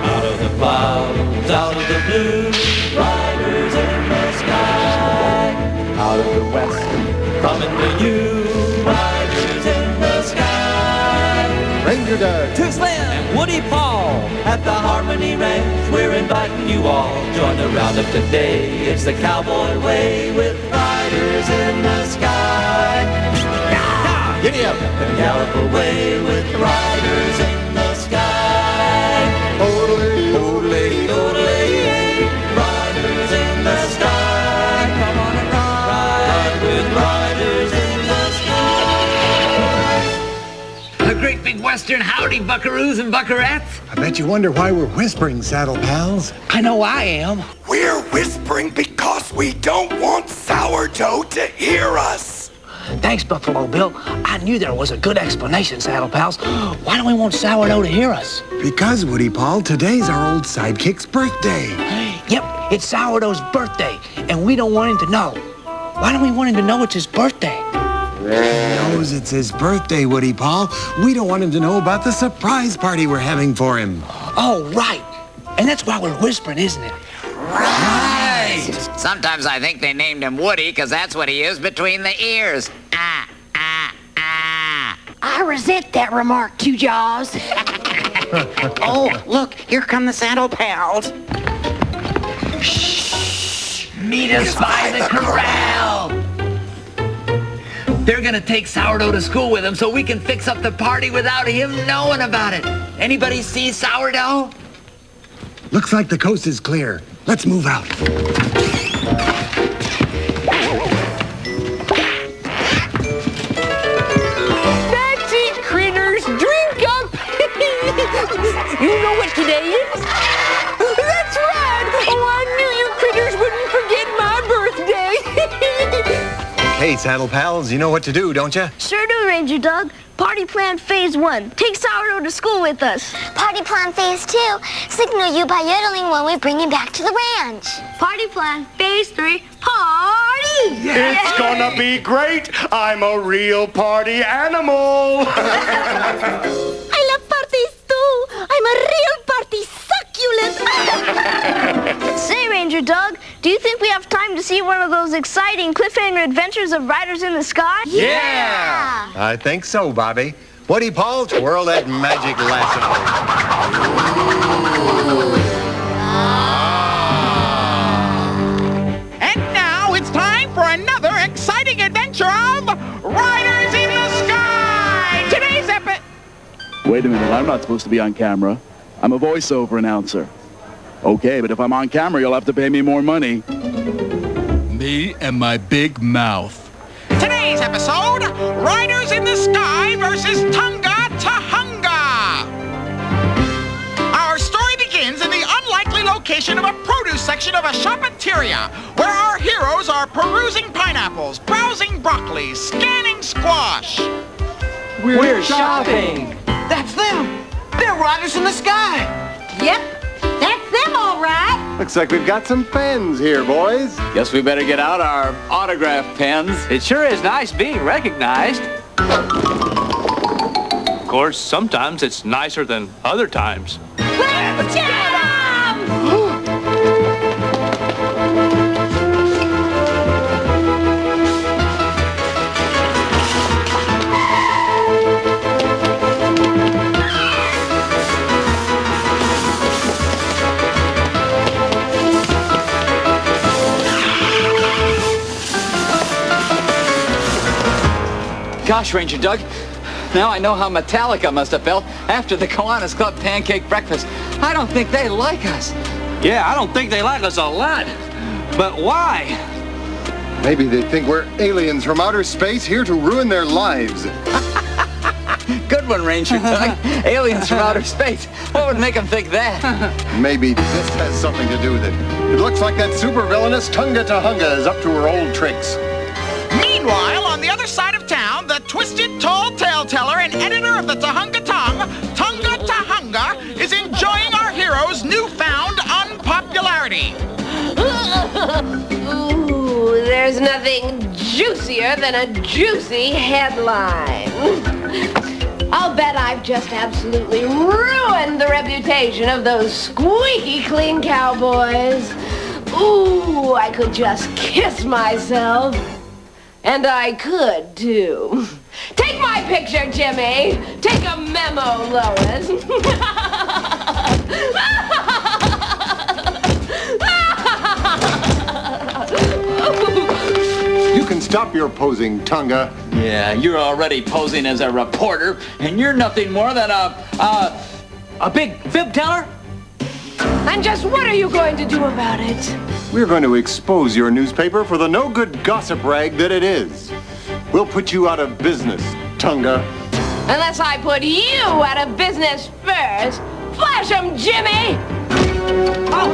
Out of the clouds, out of the blue, riders in the sky. Out of the west, coming to you, riders in the sky. Ranger Doug, Too Slim, and Woody Paul at the Harmony Ranch. We're inviting you all. Join the roundup today. It's the cowboy way with riders in the sky. giddy up. And gallop away with riders in the sky. Totally, Oodly, oodly, riders in the sky. Come on and ride with riders in the sky. A great big western howdy, buckaroos and buckarettes. I bet you wonder why we're whispering, Saddle Pals. I know I am. We're whispering because we don't want Sourdough to hear us. Thanks, Buffalo Bill. I knew there was a good explanation, Saddle Pals. Why don't we want Sourdough to hear us? Because, Woody Paul, today's our old sidekick's birthday. Yep, it's Sourdough's birthday, and we don't want him to know. Why don't we want him to know it's his birthday? He knows it's his birthday, Woody Paul. We don't want him to know about the surprise party we're having for him. Oh, right. And that's why we're whispering, isn't it? Right. Sometimes I think they named him Woody because that's what he is between the ears. I resent that remark, Two Jaws. Oh, look, here come the Saddle Pals. Meet us by the corral. They're gonna take Sourdough to school with them so we can fix up the party without him knowing about it. Anybody see Sourdough? Looks like the coast is clear. Let's move out. That's it, critters. Drink up. You know what today is? That's right. Oh, I knew you critters wouldn't forget my birthday. Hey, Saddle Pals, you know what to do, don't you? Sure do, Ranger Doug. Party plan phase 1. Take Sourdough to school with us. Party plan phase 2. Signal you by yodeling when we bring him back to the ranch. Party plan phase 3. Party! It's gonna be great. I'm a real party animal. I love parties too. I'm a real party succulent. Say, Ranger Doug, do you think we have time to see one of those exciting cliffhanger adventures of Riders in the Sky? Yeah! I think so, Bobby. Woody Paul, twirl that magic lasso. And now it's time for another exciting adventure of Riders in the Sky! Today's Wait a minute, I'm not supposed to be on camera. I'm a voiceover announcer. Okay, but if I'm on camera, you'll have to pay me more money. Me and my big mouth. Today's episode, Riders in the Sky versus Tunga Tahunga. Our story begins in the unlikely location of a produce section of a shopateria, where our heroes are perusing pineapples, browsing broccoli, scanning squash. We're shopping. That's them. They're Riders in the Sky. Yep, that's them all right. Looks like we've got some fans here, boys. Guess we better get out our autograph pens. It sure is nice being recognized. Of course, sometimes it's nicer than other times. Let's get 'em! Gosh, Ranger Doug, now I know how Metallica must have felt after the Kiwanis Club pancake breakfast. I don't think they like us. Yeah, I don't think they like us a lot. But why? Maybe they think we're aliens from outer space here to ruin their lives. Good one, Ranger Doug. Aliens from outer space. What would make them think that? Maybe this has something to do with it. It looks like that supervillainous Tunga Tahunga is up to her old tricks. Meanwhile, on the other side of town, the twisted tall tale teller and editor of the Tahunga Tongue, Tunga Tahunga, is enjoying our heroes' newfound unpopularity. Ooh, there's nothing juicier than a juicy headline. I'll I'll bet I've just absolutely ruined the reputation of those squeaky clean cowboys. Ooh, I could just kiss myself. And I could, too. Take my picture, Jimmy. Take a memo, Lois. You can stop your posing, Tonga. Yeah, you're already posing as a reporter, and you're nothing more than a big fib teller. And just what are you going to do about it? We're going to expose your newspaper for the no-good gossip rag that it is. We'll put you out of business, Tonga. Unless I put you out of business first. Flash 'em, Jimmy! How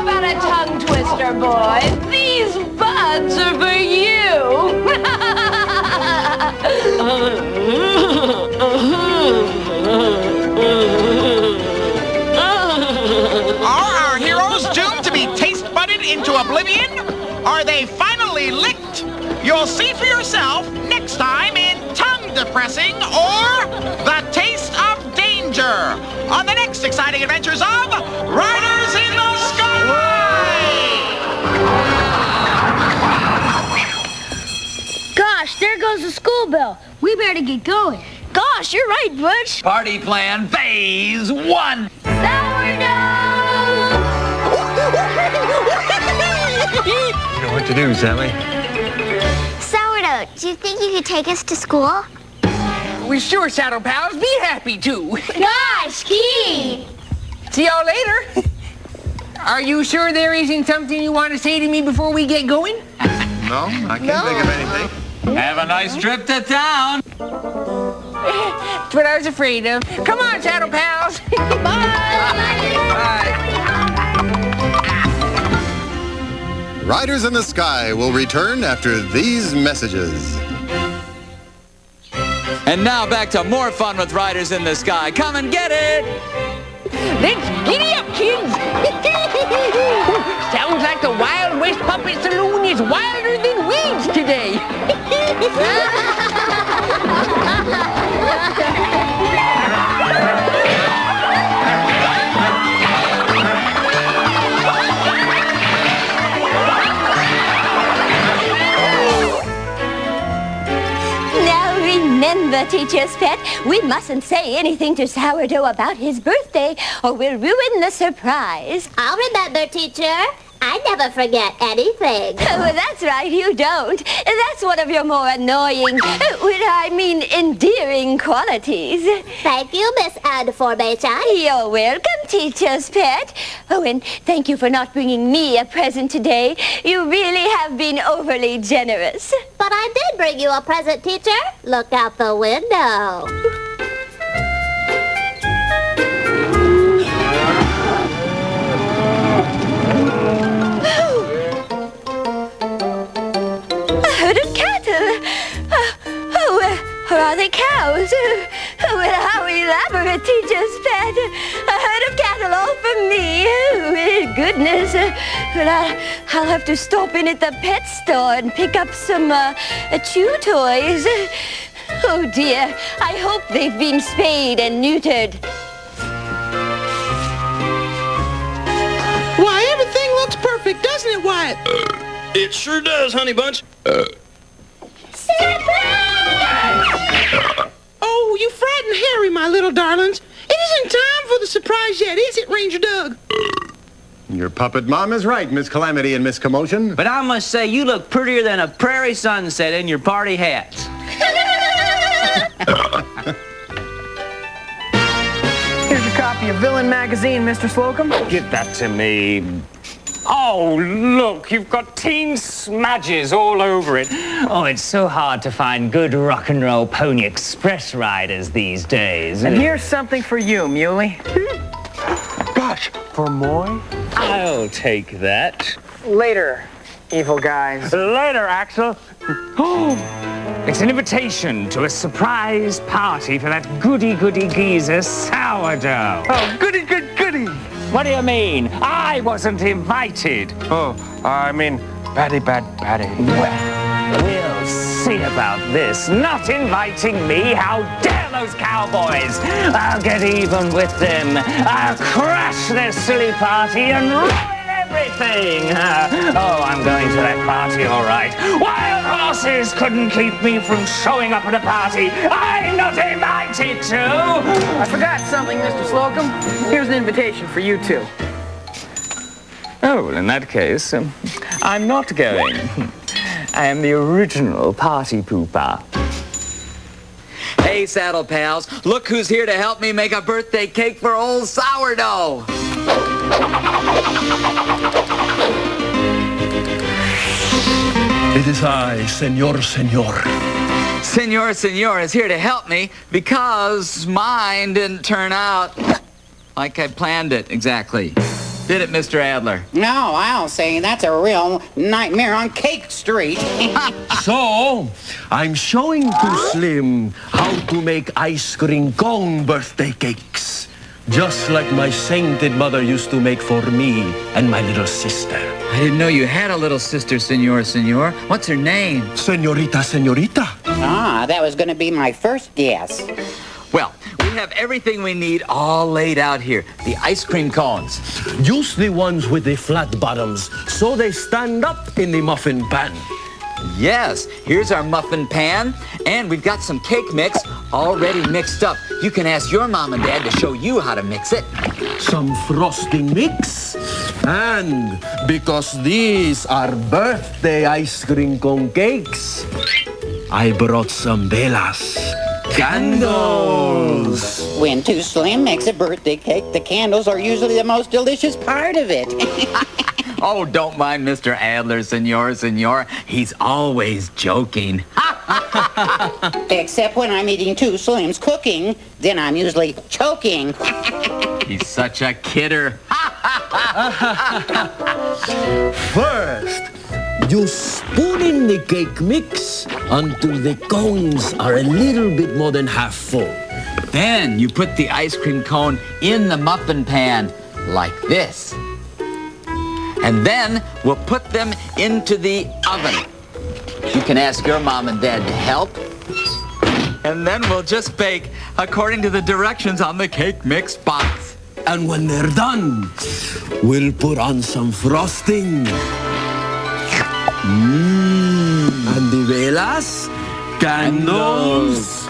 about a tongue twister, boys? These buds are for you! Are our heroes doomed to be taste-budded into oblivion? Are they finally licked? You'll see for yourself next time in Tongue Depressing or The Taste of Danger on the next exciting adventures of Riders in the Sky! Gosh, there goes the school bell. We better get going. Gosh, you're right, Butch. Party plan phase 1. You know what to do, Sally. Sourdough, do you think you could take us to school? We sure, Shadow Pals. Be happy to. Gosh, Key! See y'all later. Are you sure there isn't something you want to say to me before we get going? No, I can't think of anything. Have a nice trip to town. That's what I was afraid of. Come on, Shadow Pals. Bye. Riders in the Sky will return after these messages. And now back to more fun with Riders in the Sky. Come and get it! Let's giddy up, kids. Sounds like the Wild West Puppet Saloon is wilder than weeds today. Remember, Teacher's Pet, we mustn't say anything to Sourdough about his birthday or we'll ruin the surprise. I'll remember, Teacher. I never forget anything. Well, that's right, you don't. That's one of your more annoying, endearing qualities. Thank you, Miss Information. You're welcome, Teacher's Pet. Oh, and thank you for not bringing me a present today. You really have been overly generous. But I did bring you a present, Teacher. Look out the window. Or are they cows? Well, how elaborate, Teacher's Pet. A herd of cattle all for me. Oh, goodness. Well, I'll have to stop in at the pet store and pick up some chew toys. Oh, dear. I hope they've been spayed and neutered. Why, everything looks perfect, doesn't it, Wyatt? It sure does, honey bunch. Oh, you frightened Harry, my little darlings. It isn't time for the surprise yet, is it, Ranger Doug? Your puppet mom is right, Miss Calamity and Miss Commotion. But I must say, you look prettier than a prairie sunset in your party hats. Here's your copy of Villain Magazine, Mr. Slocum. Give that to me. Oh, look, you've got teen smudges all over it. Oh, it's so hard to find good rock and roll Pony Express riders these days. And here's something for you, Muley. Gosh, for more? I'll take that. Later, evil guys. Later, Axel. Oh, it's an invitation to a surprise party for that goody-goody geezer Sourdough. Oh, goody. What do you mean? I wasn't invited. Oh, I mean, Batty. Well, we'll see. see about this. Not inviting me? How dare those cowboys! I'll get even with them. I'll crash their silly party and ruin everything. Oh, I'm going to that party, all right. Wild horses couldn't keep me from showing up at a party I'm not invited to. I forgot something, Mr. Slocum. Here's an invitation for you two. Oh, well, in that case, I'm not going. I am the original party pooper. Hey, Saddle Pals, look who's here to help me make a birthday cake for old sourdough. It is I, Senor. Senor is here to help me because mine didn't turn out like I planned it exactly. Did it, Mr. Adler? No, I'll say that's a real nightmare on Cake Street. So, I'm showing to Slim how to make ice cream cone birthday cakes. Just like my sainted mother used to make for me and my little sister. I didn't know you had a little sister, Senor. What's her name? Senorita. Ah, that was going to be my first guess. Well, we have everything we need all laid out here. The ice cream cones. Use the ones with the flat bottoms so they stand up in the muffin pan. Yes, here's our muffin pan, and we've got some cake mix already mixed up. You can ask your mom and dad to show you how to mix it. Some frosting mix. And because these are birthday ice cream cone cakes, I brought some velas. Candles! When Too Slim makes a birthday cake, the candles are usually the most delicious part of it. Oh, don't mind Mr. Adler, Senor. He's always joking. Except when I'm eating Too Slim's cooking, then I'm usually choking. He's such a kidder. First, you spoon in the cake mix until the cones are a little bit more than half full. Then you put the ice cream cone in the muffin pan like this. And then we'll put them into the oven. You can ask your mom and dad to help. And then we'll just bake according to the directions on the cake mix box. And when they're done, we'll put on some frosting. And the velas, candles.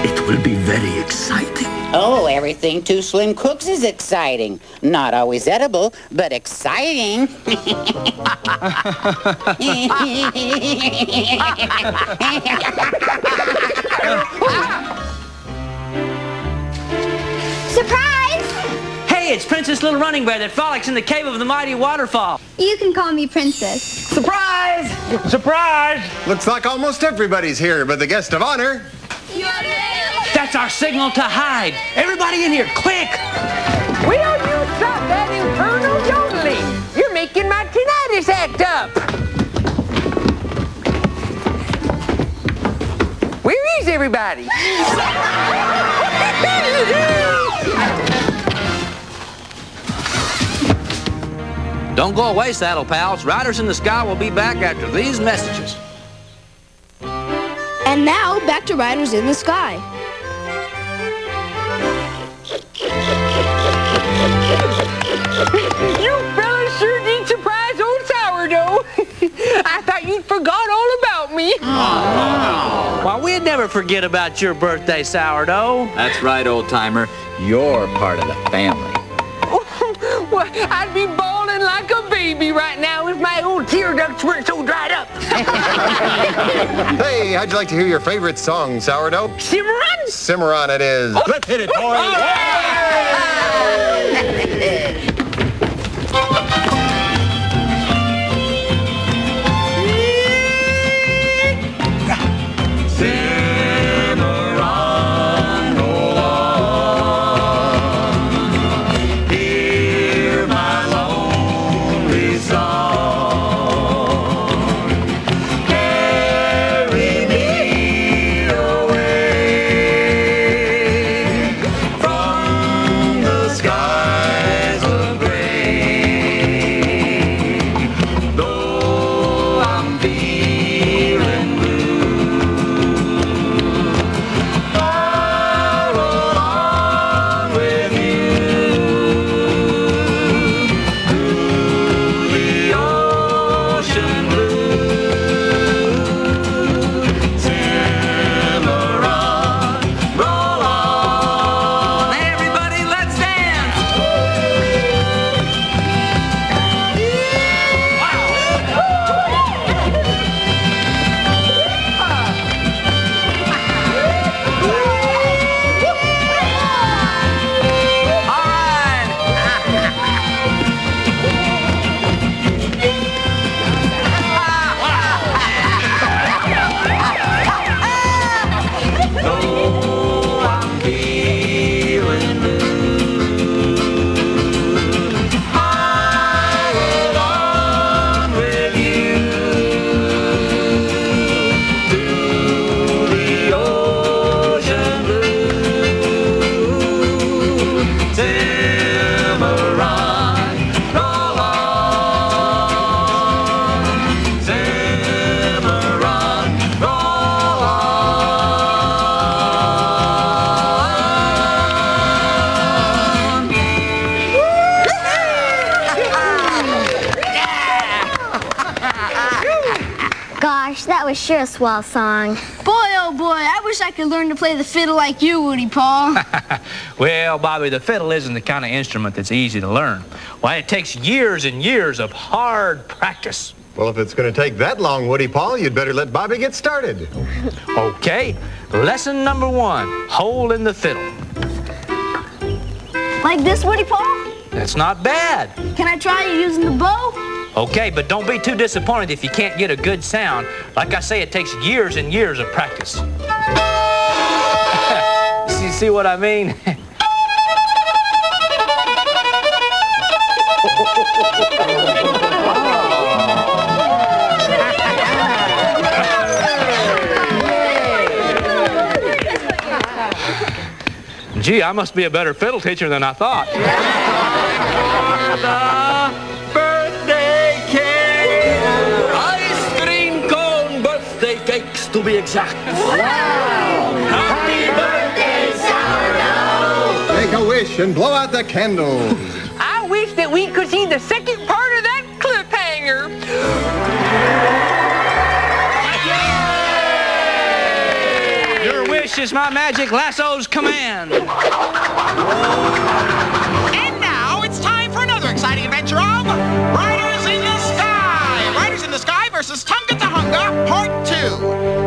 It will be very exciting. Oh, everything Too Slim cooks is exciting. Not always edible, but exciting. Surprise! Hey, it's Princess Little Running Bear that frolics in the cave of the mighty waterfall. You can call me Princess. Surprise! Surprise! Looks like almost everybody's here, but the guest of honor. That's our signal to hide. Everybody in here, quick! Will you stop that infernal yodeling? You're making my tinnitus act up. Where is everybody? Don't go away, Saddle Pals. Riders in the Sky will be back after these messages. And now, back to Riders in the Sky. You fellas sure did surprise old sourdough. I thought you'd forgot all about me. Well, we'd never forget about your birthday, Sourdough. That's right, old-timer. You're part of the family. Well, I'd be bawling like a baby right now if my old tear ducts weren't so dried up. Hey, how'd you like to hear your favorite song, Sourdough? Cimarron? Cimarron it is. Let's hit it, boys. Skies of was sure a swell song. Boy, oh boy, I wish I could learn to play the fiddle like you, Woody Paul. Well, Bobby, the fiddle isn't the kind of instrument that's easy to learn. Why, it takes years and years of hard practice. Well, if it's going to take that long, Woody Paul, you'd better let Bobby get started. Okay, lesson number 1, hole in the fiddle. Like this, Woody Paul? That's not bad. Can I try using the bow? Okay, but don't be too disappointed if you can't get a good sound. Like I say, it takes years and years of practice. See what I mean? Gee, I must be a better fiddle teacher than I thought. Birthday cake! Ice cream cone birthday cakes, to be exact. Happy birthday, sourdough! Make a wish and blow out the candles. I wish that we could see the second part of that cliffhanger. Your wish is my magic lasso's command. And now it's time for another exciting adventure of Riders in the Sky. Riders in the Sky versus Tonga Tahunga, Part 2.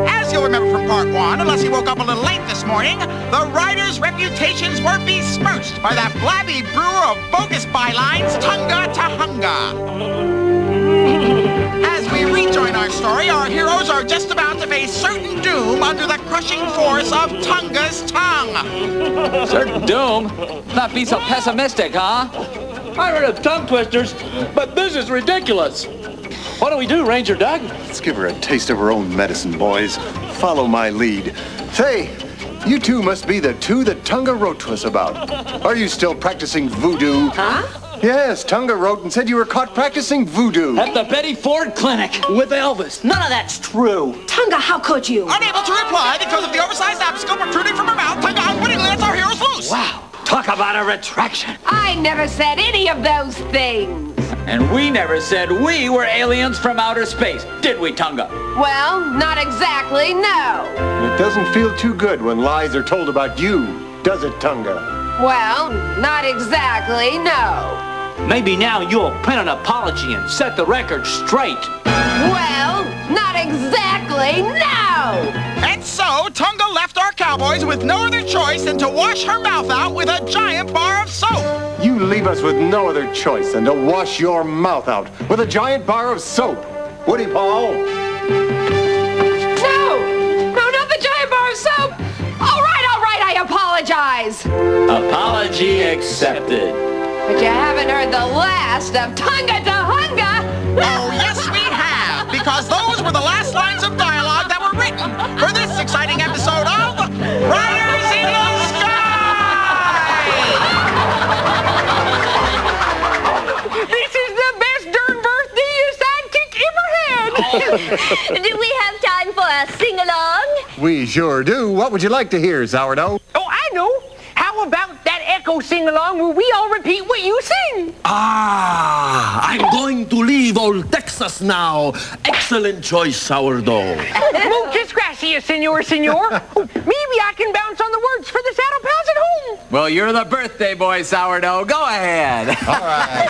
As you'll remember from Part 1, unless you woke up a little late this morning, the riders' reputations were besmirched by that blabby brewer of bogus bylines, Tonga Tahunga. As we rejoin our story, our heroes are just about to face certain doom under the crushing force of Tonga's tongue. Certain doom? Not be so pessimistic, huh? I heard of tongue twisters, but this is ridiculous. What do we do, Ranger Doug? Let's give her a taste of her own medicine, boys. Follow my lead. Say, you two must be the two that Tonga wrote to us about. Are you still practicing voodoo? Huh? Yes, Tonga wrote and said you were caught practicing voodoo. At the Betty Ford Clinic with Elvis. None of that's true. Tonga, how could you? Unable to reply because of the oversized obstacle protruding from her mouth, Tonga unwittingly lets our heroes loose. Wow, talk about a retraction. I never said any of those things. And we never said we were aliens from outer space, did we, Tonga? Well, not exactly, no. It doesn't feel too good when lies are told about you, does it, Tonga? Well, not exactly, no. Maybe now you'll print an apology and set the record straight. Well, not exactly, no. And so, Tonga left our cowboys with no other choice than to wash her mouth out with a giant bar of soap. You leave us with no other choice than to wash your mouth out with a giant bar of soap. Woody Paul? No, not the giant bar of soap. All right, I apologize. Apology accepted. But you haven't heard the last of Tonga Tahunga. Oh, yes, we have, because those were the last lines of dialogue that were written for this exciting episode of Riders in the Sky! This is the best darn birthday your sidekick ever had. Do we have time for a sing-along? We sure do. What would you like to hear, Sourdough? Oh, I know. How about that echo sing-along where we all repeat what you sing? I'm going to leave old Texas now. Excellent choice, Sourdough. Muchas gracias, senor. Oh, maybe I can bounce on the words for the Saddle Pals at home. Well, you're the birthday boy, Sourdough. Go ahead. All right.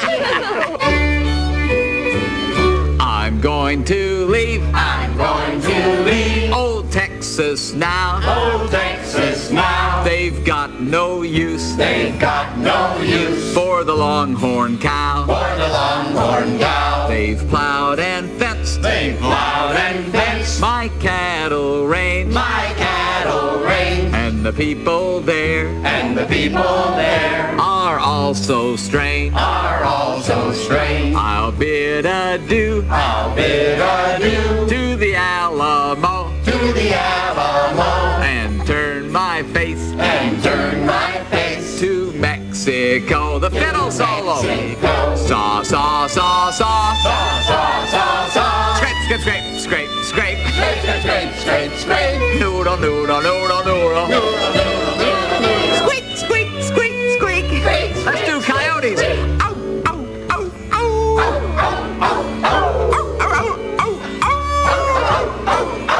I'm going to leave. I'm going to leave Old Texas now. old Texas now. They've got no use. They've got no use For the longhorn cow. for the longhorn cow. They've plowed and fenced. They've plowed and fenced My cattle range. my cattle range. And the people there And the people there are also strange. are also strange. I'll bid adieu I'll bid adieu to the Alamo to the Alamo and turn my face and turn my face to Mexico. The fiddle solo. Mexico. Saw, saw, saw, saw. Saw, saw, saw, saw. Scrape, scrape, scrape, scrape, scrape. Scrape, scrape, scrape, scrape, scrape. Noodle, noodle, noodle, noodle. Noodle, noodle, noodle, noodle. Squeak, squeak, squeak, squeak. Squeak, Let's do coyotes. Ow, ow, ow, ow. Ow, ow, ow, ow. Ow, ow, ow, ow.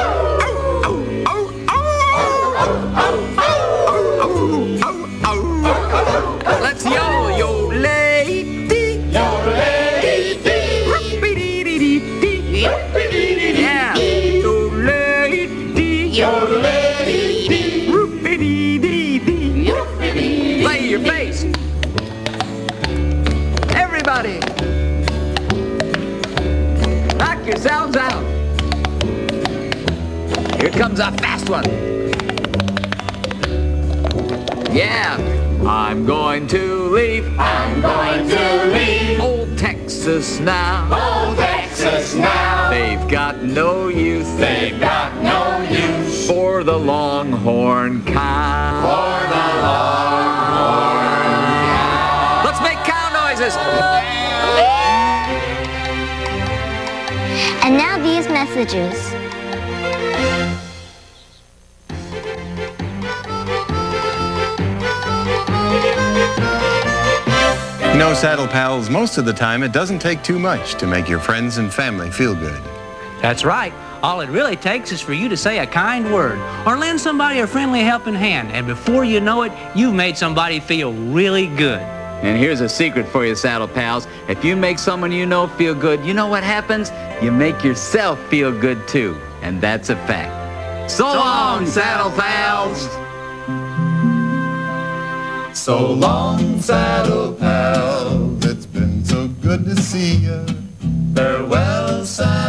one's a fast one. Yeah. I'm going to leave. I'm going to leave. Old Texas now. Old Texas now. They've got no use. They've got no use for the longhorn cow. For the longhorn cow. Let's make cow noises. And now these messages. You know, Saddle Pals, most of the time it doesn't take too much to make your friends and family feel good. That's right. All it really takes is for you to say a kind word or lend somebody a friendly helping hand, and before you know it, you've made somebody feel really good. And here's a secret for you, Saddle Pals. If you make someone you know feel good, you know what happens? You make yourself feel good too. And that's a fact. So long, Saddle Pals! So long, Saddle Pals. It's been so good to see you. Farewell, Saddle